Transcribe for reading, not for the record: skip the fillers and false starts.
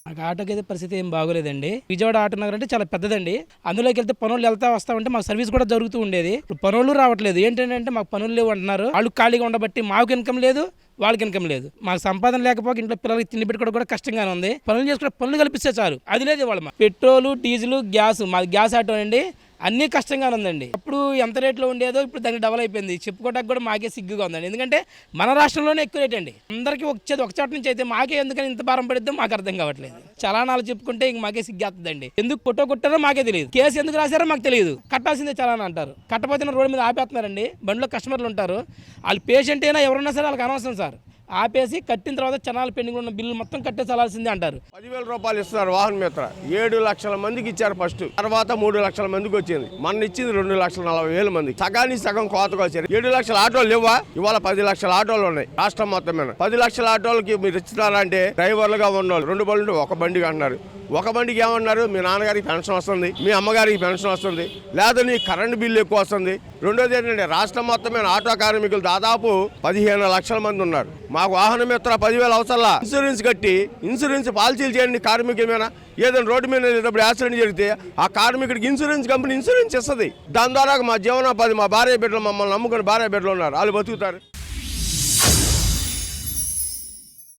నాకు ఆటోకి అయితే పరిస్థితి ఏం బాగోలేదండి. విజయవాడ ఆటో నగర్ అంటే చాలా పెద్దదండి. అందులోకి వెళ్తే పనులు వస్తా ఉంటే మాకు సర్వీస్ కూడా జరుగుతూ ఉండేది. ఇప్పుడు పనులు రావట్లేదు. ఏంటంటే మాకు పనులు లేవు అంటున్నారు. వాళ్ళు ఖాళీగా ఉండబట్టి మాకు ఇన్కమ్ లేదు, వాళ్ళకి ఇన్కమ్ లేదు. మాకు సంపాదన లేకపోతే ఇంట్లో పిల్లలకి తిండి పెట్టుకోవడం కూడా కష్టంగానే ఉంది. పనులు చేసుకునే పనులు కల్పిస్తే చాలు. అది లేదు వాళ్ళ పెట్రోలు, డీజిల్, గ్యాస్. మాది గ్యాస్ ఆటో అండి. అన్నీ కష్టంగానే ఉందండి. అప్పుడు ఎంత రేట్లో ఉండేదో ఇప్పుడు దానికి డబల్ అయిపోయింది. చెప్పుకోవడానికి కూడా మాకే సిగ్గుగా ఉందండి. ఎందుకంటే మన రాష్ట్రంలోనే ఎక్కువ రేట్ అండి. అందరికీ వచ్చేది ఒక చోట నుంచి అయితే మాకే ఎందుకని ఇంత భారం పడిద్దో మాకు అర్థం కావట్లేదు. చలానాలు చెప్పుకుంటే ఇంక మాకే సిగ్గేస్తుందండి. ఎందుకు కొట్టారో మాకే తెలియదు. కేసు ఎందుకు రాశారో మాకు తెలియదు. కట్టాల్సిందే చలానా అంటారు. కట్టపోతే రోడ్డు మీద ఆపేస్తున్నారండి. బండిలో కస్టమర్లు ఉంటారు. వాళ్ళు పేషెంట్ అయినా ఎవరున్నా సరే వాళ్ళకి అనవసరం సార్. ఆపేసి కట్టిన తర్వాత చనాలు పెండింగ్ ఉన్న బిల్లు మొత్తం కట్టే చలాల్సిందే అంటారు. 10,000 రూపాయలు ఇస్తున్నారు వాహన మిత్ర. 7 లక్షల మందికి ఇచ్చారు ఫస్ట్, తర్వాత 3 లక్షల మందికి వచ్చింది. మన ఇచ్చింది 2,40,000 మంది. సగానికి సగం కోతకు వచ్చారు. 7 లక్షల ఆటోలు లేవా? ఇవాళ 10 లక్షల ఆటోలు ఉన్నాయి రాష్ట్రం మొత్తం మీద. 10 లక్షల ఆటోలకి మీరు ఇస్తున్నారంటే డ్రైవర్లుగా ఉన్నవాళ్ళు 2 బండ్లు ఒక బండికి అంటున్నారు. ఒక బండికి ఏమన్నారు? మీ నాన్నగారికి పెన్షన్ వస్తుంది, మీ అమ్మగారికి పెన్షన్ వస్తుంది, లేదా నీ కరెంటు బిల్లు ఎక్కువ వస్తుంది. రెండోది ఏంటంటే రాష్ట్రం మొత్తం మీద ఆటో కార్మికులు దాదాపు 15 లక్షల మంది ఉన్నారు. మాకు వాహన మిత్ర 10,000 అవసరంలా. ఇన్సూరెన్స్ కట్టి ఇన్సూరెన్స్ పాలసీలు చేయండి కార్మికుల మీద. ఏదైనా రోడ్డు మీద వెళ్ళేటప్పుడు యాక్సిడెంట్ జరిగితే ఆ కార్మికుడికి ఇన్సూరెన్స్ కంపెనీ ఇన్సూరెన్స్ ఇస్తుంది. దాని ద్వారా మా జీవనోపాధి, మా భార్య బిడ్డలు, మమ్మల్ని నమ్ముకుని భార్య బిడ్డలు ఉన్నారు, వాళ్ళు బతుకుతారు.